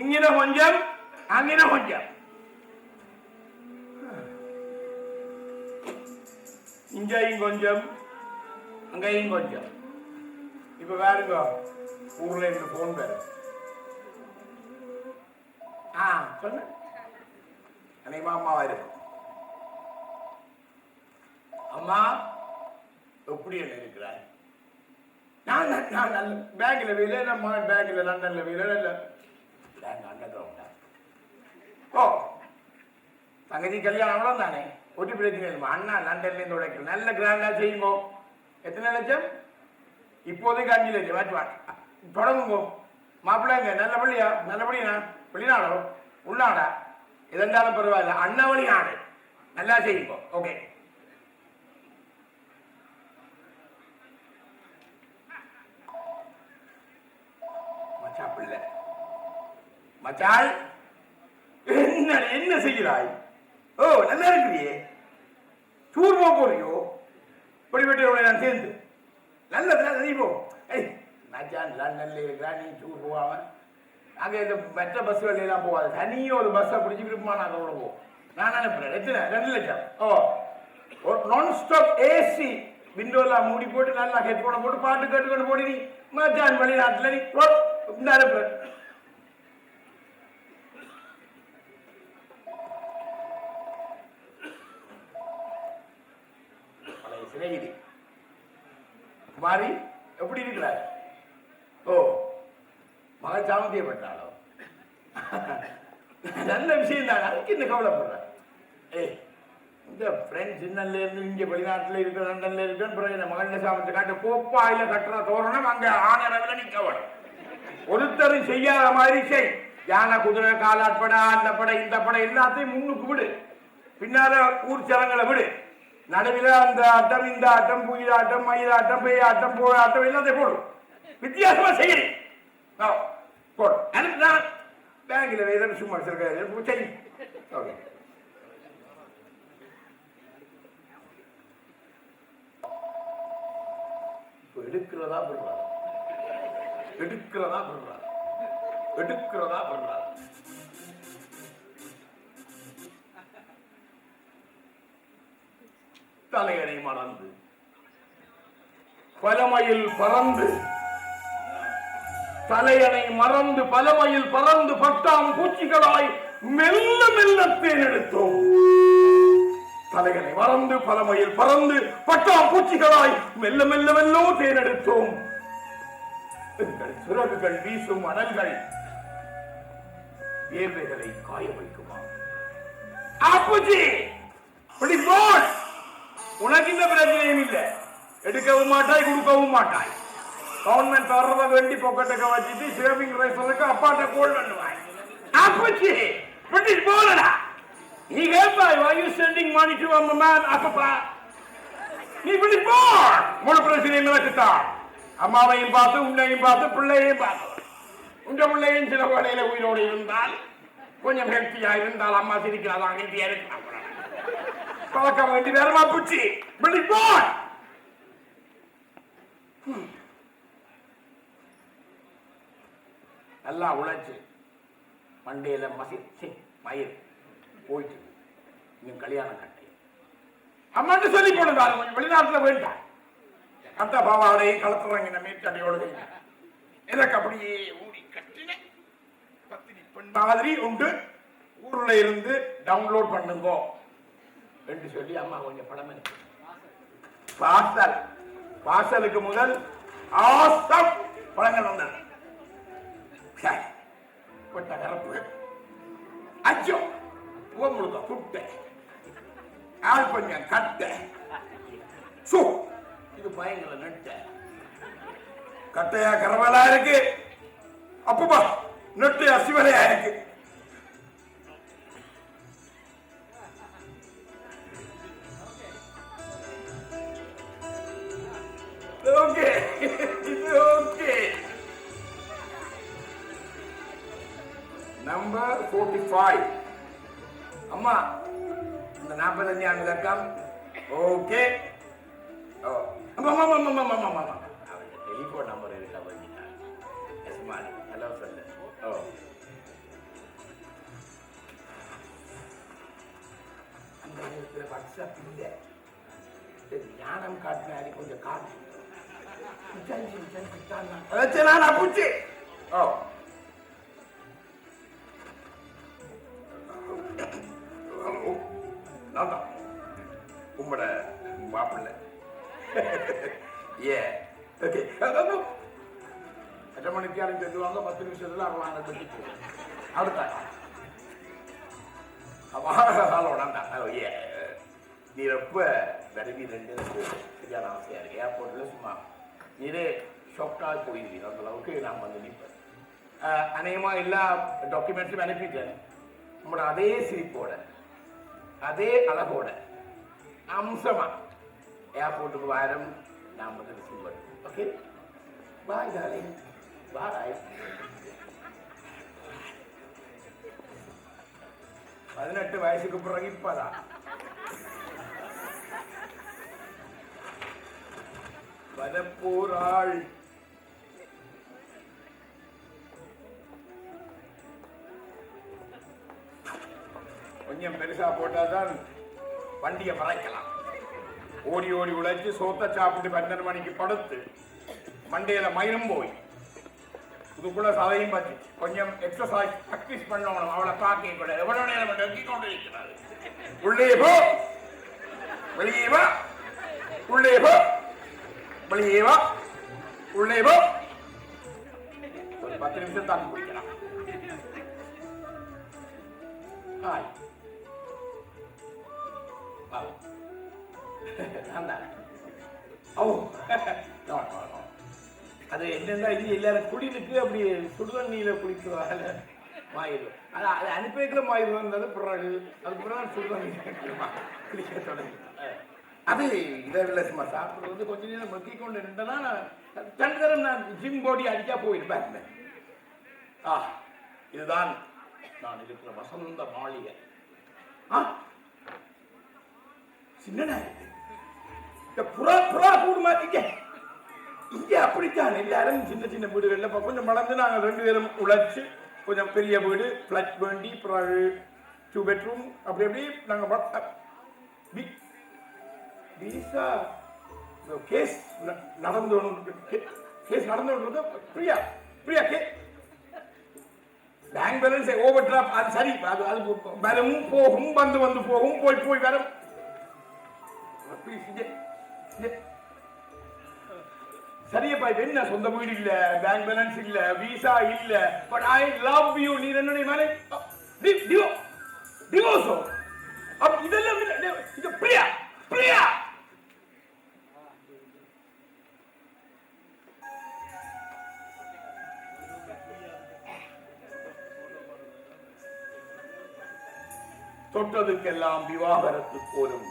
இங்கின கொஞ்சம் அங்கின கொஞ்சம் இங்கேயும் கொஞ்சம் அங்கேயும் கொஞ்சம். இப்ப பாருங்க ஊர்ல இருந்து போன் பேரு சொன்ன அன்னைக்கு அம்மா இருக்கும். அம்மா எப்படி என்ன இருக்கிறாய்? நான் நல்ல பேங்க்ல வேலை, நம்ம பேங்க்ல லண்டன்ல வேலை இல்ல பேங்க் அண்டர் கிரவுண்டா. ஓ தங்கச்சி கல்யாணம் அவ்வளோ தானே, ஒட்டி பிரச்சனை இல்லைமா. அண்ணா லண்டன்ல இருந்து உழைக்க நல்ல கிராண்டா செய்யுங்க. எத்தனை லட்சம்? இப்போதைக்கு 5 லட்சம் வாட்டு தொடங்குங்க. மாப்பிள்ளைங்க நல்ல பள்ளியா? நல்லபடியா? வெளிநாடோ உள்நாடா இதெல்லாம் பரவாயில்ல, அண்ணா வழி நாடு நல்லா செய்யுங்க. ஓகே மச்சாள் என்ன என்ன செய்கிறாய்? ஓ நல்லா இருக்கிறியே, டூர் போறியோ? படிப்பட்டோட நான் சேர்ந்து நல்லதுல நீ போ. ஏய் மச்சான் லண்டன்ல இருக்கிறா, நீ டூர் போவாம அங்கே இந்த மற்ற பஸ் வழியெல்லாம் போவாது, தனியும் ஒரு பஸ்ஸை பிடிச்சி விருப்பமா நான் அவ்வளோ போவோம். நான் அனுப்புறேன். எத்தனை? 2 லட்சம். ஓ ஒரு நான் ஸ்டாப் ஏசி விண்டோலாம் மூடி போட்டு நல்லா ஹெட்ஃபோனை போட்டு பாட்டு கேட்டுக்கொண்டு போடி. நீ மச்சான் வெளிநாட்டில் நீ இந்த அனுப்புறேன். குமாரி எப்படி இருக்கிறார்? ஓ மகள் சாமந்தியப்பட்டாளோ? நல்ல விஷயம் தான், அதுக்கு இந்த கவலைப்படுற. ஏய் இந்த ஃப்ரெண்ட்ஸ் சின்னல இருந்து இங்க வெளிநாட்டில் இருக்கிற லண்டன்ல இருக்கிற மகள் சாமத்தை காட்டு கோப்பாயில கட்டுற தோரணம் அங்க ஆனரவில் நிக்க வேணும். ஒருத்தரும் செய்யாத மாதிரி செய். யானை குதிரை காலாட்படை அந்த படை இந்த படை எல்லாத்தையும் முன்னுக்கு விடு, பின்னால ஊர் சலங்களை விடு. நடுவில் அந்த ஆட்டம் இந்த ஆட்டம் புயிலாட்டம் மயிலாட்டம் பெய்யாட்டம் போராட்டம் எல்லாத்தையும் போடும். வித்தியாசமா செய்யணும் போடும். அதுதான் பேங்கில் வேதம் சும்மா செய்யும். ஓகே எடுக்கிறதா பண்றாரு, எடுக்கிறதா பண்றாரு, எடுக்கிறதா பண்றாரு. தலையணை மறந்து பலமையில் பறந்து, தலையணை மறந்து பலமையில் பறந்து பட்டாம் பூச்சிகளாய் மெல்ல மெல்ல தேனெடுத்தோம். தலையணை மறந்து பலமையில் பறந்து பட்டாம் பூச்சிகளாய் மெல்ல மெல்ல மெல்லோ தேனெடுத்தோம். எங்கள் சிறகுகள் வீசும் அனல்கள் வேர்வைகளை காய வைக்குமா? ஆப்புஜி பிடிப்போம். உனக்கு இந்த பிரச்சனையும் இல்லை, எடுக்கவும் மாட்டாய் கொடுக்கவும் மாட்டாய். கவர்மெண்ட் தர்றத வேண்டி பொக்கெட்டுக்க வச்சுட்டு சேவிங் ரைஸ்க்கு அப்பாட்ட கோல் பண்ணுவாய். அப்பச்சி பிரிட்டிஷ் போலடா நீ கேட்பாய், why you sending money to a man? அப்பப்பா நீ பிரிட்டிஷ் போல் முழு பிரச்சனையும் நடக்குத்தான். அம்மாவையும் பார்த்து உன்னையும் பார்த்து பிள்ளையையும் பார்த்து, உங்க பிள்ளையும் சில வேளையில உயிரோடு இருந்தால் கொஞ்சம் ஹெல்த்தியா இருந்தால் அம்மா சிரிக்கிறாதான் ஹெல்த்தியா இருக்கு பழக்க வேண்டி வேறமா பூச்சி பிரிட்டிஷ் போல். நல்லா உழைச்சு மண்டையில மயிர் போயிட்டு நீங்க கல்யாணம் கட்டை அம்மாட்டு சொல்லி போடுங்க. கொஞ்சம் வெளிநாட்டுல வேண்டாம், கட்ட பாவாடை கலத்துறாங்க மேற்கடையோடு எனக்கு அப்படியே ஊடி கட்டின பத்தினி பெண் மாதிரி உண்டு. ஊர்ல இருந்து டவுன்லோட் பண்ணுங்க என்று சொல்லி அம்மா கொஞ்சம் படம் இருக்கு. பார்சல் பார்சலுக்கு முதல் ஆசம் பழங்கள் வந்தது. கரப்பு அச்சோ முழுக்க புட்ட ஆள் கொஞ்சம் கட்ட சோ இது பயங்கர நெட்ட கட்டையா கரவலா இருக்கு, அப்பப்பா நெட்டையா சிவலையா இருக்கு. ஓகே ஓகே நம்பர் 45 அம்மா இந்த 45 லட்சம். ஓகே டெலிபோன் நம்பர் இருக்கா? ஹலோ சொல்லு. ஓ வாட்ஸ்அப் இல்லை ஞானம் காட்டினாரு கொஞ்சம் காட்டு நான் பூச்சி ஓ நான் தான் உங்களோட மாப்பிள்ள ஏ ஓகே எத்தனை மணிக்கு யாரும் சொல்லுவாங்க 10 நிமிஷத்துல அவங்க பற்றி அடுத்த ஏ நீ ரொம்ப விரைவி 2 சரியான ஆசையா இருக்கு ஏர்போர்ட்ல சும்மா நீரே ஷாக்காக போயிருவீங்க அந்த அளவுக்கு நான் வந்து நிற்பேன் அநேகமா எல்லா டாக்குமெண்ட்ஸும் அனுப்பிட்டேன் உங்களோட அதே சிரிப்போட அதே அழகோட அம்சமா ஏர்போர்ட்டுக்கு வாரம் நான் வந்து ரிசீவ் பண்ணுவேன் ஓகே பாய் டார்லிங் பாய் 18 வயசுக்கு பிறகு இப்பதான் வரப்போராள் கொஞ்சம் பெருசா போட்டாதான் வண்டியை மறைக்கலாம் ஓடி ஓடி உழைச்சு சோத்த சாப்பிட்டு 12 மணிக்கு படுத்து மண்டையில மயிரும் போய் இதுக்குள்ள சதையும் பச்சு கொஞ்சம் எக்ஸசைஸ் பிராக்டிஸ் பண்ணணும் அவளை பார்க்க கூட எவ்வளவு நேரம் டக்கி கொண்டு இருக்கிறாரு உள்ளே போ வெளியே வா உள்ளே போ வெளியே வா உள்ளே போ ஒரு 10 நிமிஷம் தாக்கி குடிக்கலாம் ஹாய் அது என்னன்னா இது எல்லாரும் குடிலுக்கு அப்படி சுடுதண்ணீர குளிக்குவாங்க மாயிரும் அது அனுப்பி வைக்கிற மாயிரும் இருந்தது பிறகு அது பிறகு சுடுதண்ணீர் குளிக்க தொடங்கி அது இதில் சும்மா சாப்பிட்றது கொஞ்ச நேரம் மக்கி கொண்டு இருந்தேன்னா தனித்தரம் நான் ஜிம் போடி அடிக்கா போயிருப்பேன் இதுதான் நான் இருக்கிற வசந்த மாளிகை சின்ன புறா புறா கூடு மாத்திக்க இங்க அப்படித்தான் எல்லாரும் சின்ன சின்ன வீடுகள்ல கொஞ்சம் வளர்ந்து நாங்கள் 2 பேரும் உழைச்சு கொஞ்சம் பெரிய வீடு பிளட் வேண்டி பிறகு 2 பெட்ரூம் அப்படி அப்படி நாங்கள் கேஸ் நடந்து Priya Priya K bank balance over draft அது சரி அது அது வரும் போகும் வந்து போகும் போய் வரும் சரியப்பா இப்ப என்ன சொந்த வீடு இல்ல பேங்க் பேலன்ஸ் இல்ல விசா இல்ல பட் ஐ லவ் யூ நீ என்னுடைய மேலே டிவோர்ஸோ அப்ப இதெல்லாம் இது பிரியா பிரியா தொட்டதுக்கெல்லாம் விவாகரத்து கோரும்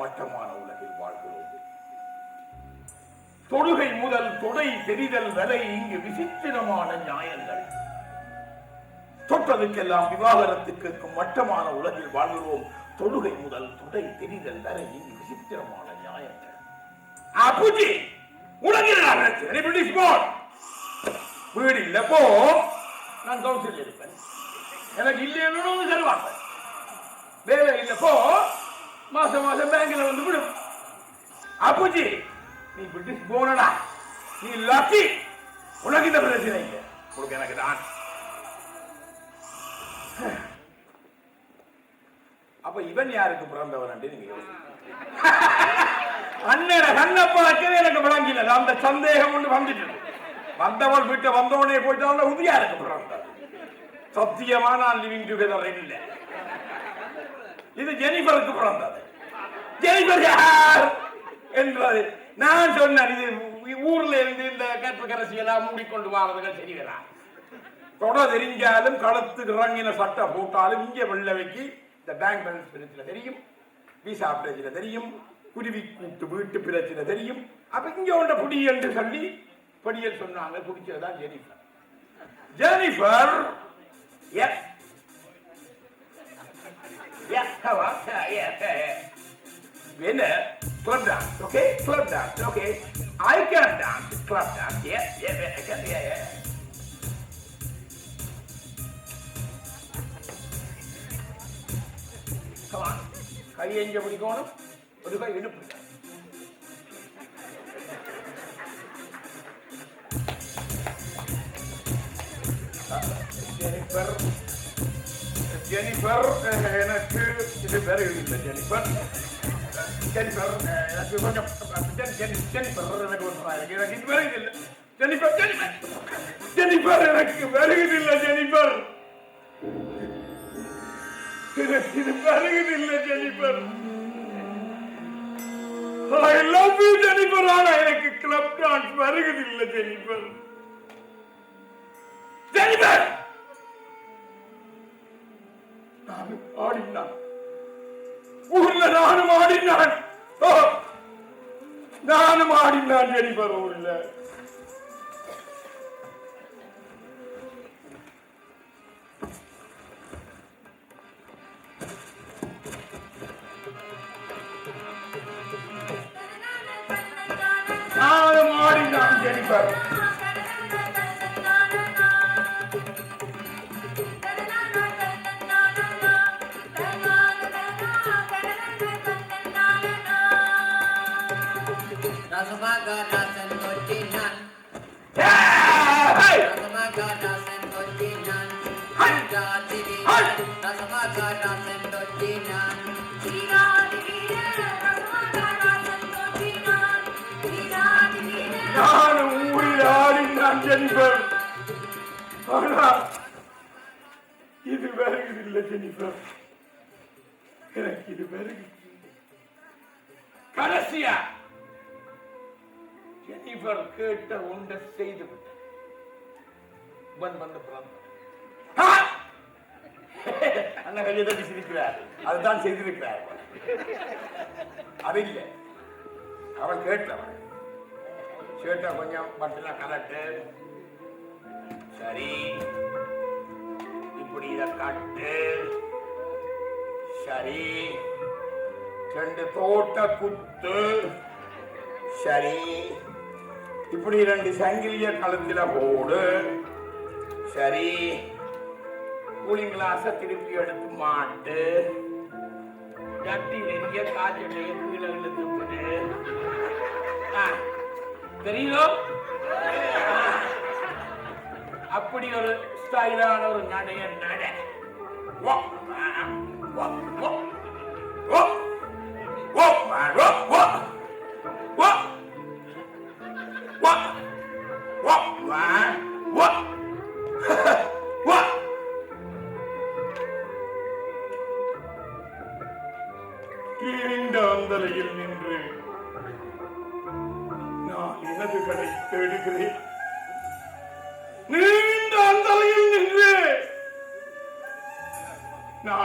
மட்டமான உலகில் வாழ்கிறோம். தொழுகை முதல் தொடை தெரிதல் வரை இங்கு விசித்திரமான நியாயங்கள். தொட்டதுக்கெல்லாம் விவாகரத்து கேட்கும் மட்டமான உலகில் வாழ்கிறோம். தொழுகை முதல் தொடை தெரிதல் வரை இங்கு விசித்திரமான நியாயங்கள். அப்புஜி உலகில் வீடு இல்ல போ, நான் கவுன்சில் இருப்பேன், எனக்கு இல்லைன்னு தருவாங்க. வேலை இல்ல போ, மாசம் மாசம் பேங்க்ல வந்து விடும். அப்புஜி நீ பிரிட்டிஷ் போனடா, நீ லக்கி, உனக்கு இந்த பிரச்சனை இல்லை, உனக்கு எனக்கு தான். அப்ப இவன் யாருக்கு பிறந்தவன் நீங்க அண்ணன கண்ணப்ப வைக்கவே எனக்கு விளங்கில. அந்த சந்தேகம் ஒன்று வந்துட்டு வந்தவள் வீட்டை வந்தவனே போயிட்டாலும் உதவியா இருக்கு பிறந்தது. சத்தியமா நான் லிவிங் டுகெதர் இல்லை. இது ஜெனிஃபருக்கு பிறந்தது. ஜெனிஃபர் யார் என்றது நான் சொன்னேன். இது ஊர்ல இருந்து இந்த கற்ப கரசியெல்லாம் மூடிக்கொண்டு வாரதுகள் தெரியல. தொட தெரிஞ்சாலும் களத்துக்கு இறங்கின சட்டை போட்டாலும் இங்கே வெள்ள வைக்கி இந்த பேங்க் பேலன்ஸ் பிரச்சனை தெரியும், விசா பிரச்சனை தெரியும், குருவி கூட்டு வீட்டு பிரச்சனை தெரியும். அப்ப இங்க ஒன்ற புடி என்று சொல்லி படியல் சொன்னாங்க. குடிச்சதுதான் Jennifer. Jennifer yes yes how yeah when club dance, okay, club dance, okay, I can dance club dance, yeah I can, yeah come on கையை எங்க பிடிக்கணும், ஒரு கை இடுப்பு. ஜெனிஃபர், ஜெனிஃபர் எனக்கு இது வேற இல்லை. ஜெனிஃபர், ஜெனிஃபர் எனக்கு கொஞ்சம் ஜெனிஃபர் எனக்கு எனக்கு இது வேற இல்லை. ஜெனிஃபர், ஜெனிஃபர், ஜெனிஃபர் எனக்கு வருகிறதில்லை. ஜெனிஃபர் எனக்கு இது வருகிறதில்லை. Jennifer, I love you Jennifer. ஆனா எனக்கு கிளப் டான்ஸ் வருகிறதில்லை. ஜெனிஃபர், ஜெனிஃபர் நானும் ஆடினான், ஊர்ல நானும் ஆடினான், நானும் ஆடினான். ஜெனிஃபர் ஊர்ல நானும் ஆடினான். ஜெனிஃபர் நானும் ஊரில் ஆடினான். ஜெனிஃபர் ஆனா இது வருகிறதில்லை. ஜெனிஃபர் எனக்கு இது வருகிறது. கடைசியா ஜெனிஃபர் கேட்ட ஒன்றை செய்து விட்டேன். அண்ணா கையை தட்டி சிரிக்கிறார். அதுதான் செய்திருக்கிறார். அது இல்லை, அவள் கேட்டவள் ஷர்ட்டை கொஞ்சம் பட்டில கலட்டு, சரி இப்படி இதை கட்டு, சரி ரெண்டு தோட்ட குத்து, சரி இப்படி ரெண்டு சங்கிலிய கழுத்தில போடு, சரி கூலிங் கிளாஸ திருப்பி எடுத்து மாட்டு, ஜட்டி நெறிய காய்ச்சலைய கீழே இழுத்து தெரியுதோ? அப்படி ஒரு ஸ்டைலான ஒரு நடைய நட. அந்தலையில் நின்று நான் எனதுகளை தேடுகிறேன். நீண்ட அந்தலையில் நின்று நான்